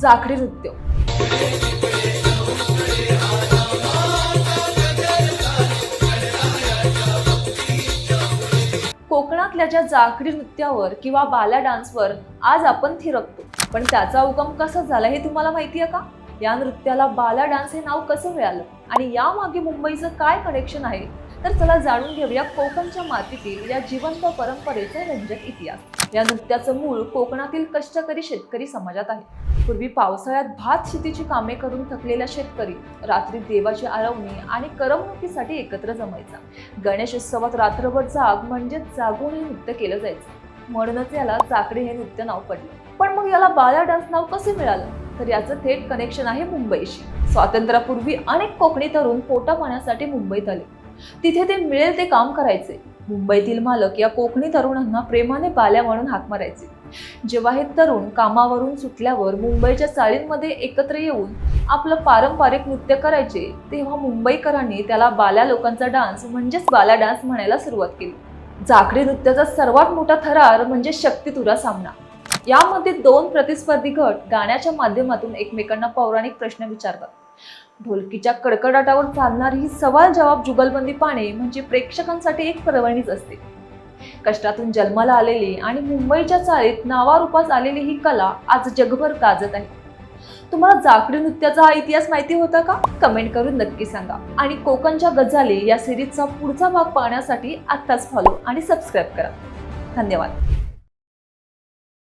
जाखडी नृत्य. कोकणातल्या ज्या जाखडी नृत्यावर किंवा बाला डान्सवर आज आपण थिरकतो, पण त्याचा उगम कसा झाला हे तुम्हाला माहिती आहे का? या नृत्याला बाला डान्स हे नाव कसं मिळालं आणि यामागे मुंबईचं काय कनेक्शन आहे, तर चला जाणून घेऊया कोकणच्या मातीतील या जिवंत परंपरेचा रंजक इतिहास. या नृत्याचं मूळ कोकणातील कष्टकरी शेतकरी समाजात आहे. पूर्वी पावसाळ्यात भात शेतीची कामे करून थकलेला शेतकरी रात्री देवाची आरवणी आणि करमणुकीसाठी एकत्र जमायचा. गणेश उत्सवात रात्रभर जाग म्हणजे जागून हे नृत्य केलं जायचं, म्हणूनच याला जाखडी हे नृत्य नाव पडलं. पण मग याला बाला डान्स नाव कसे मिळालं, तर याचं थेट कनेक्शन आहे मुंबईशी. स्वातंत्र्यापूर्वी अनेक कोकणी तरुण पोटा पाण्यासाठी मुंबईत आले. तिथे ते मिळेल ते काम करायचे. मुंबईतील मालक या कोकणी तरुणांना प्रेमाने बाल्या म्हणून हाक मारायचे. जेव्हा हे तरुण कामावरून सुटल्यावर मुंबईच्या चाळींमध्ये एकत्र येऊन आपलं पारंपरिक नृत्य करायचे, तेव्हा मुंबईकरांनी त्याला बाल्या लोकांचा डान्स म्हणजेच बाला डान्स म्हणायला सुरुवात केली. जाखडी नृत्याचा सर्वात मोठा थरार म्हणजे शक्तितुरा सामना. यामध्ये दोन प्रतिस्पर्धी गट गाण्याच्या माध्यमातून एकमेकांना पौराणिक प्रश्न विचारतात. ढोलकीच्या कडकडाटावर चालणारी ही सवाल जवाब जुगलबंदी पाहणे म्हणजे प्रेक्षकांसाठी एक पर्वणीच असते. कष्टातून जन्माला आलेली आणि मुंबईच्या चाळीत नावारूपास आलेली ही कला आज जगभर गाजत आहे. तुम्हाला जाखडी नृत्याचा हा इतिहास माहिती होता का? कमेंट करून नक्की सांगा. आणि कोकणच्या गजाली या सिरीजचा पुढचा भाग पाहण्यासाठी आत्ताच फॉलो आणि सबस्क्राईब करा. धन्यवाद.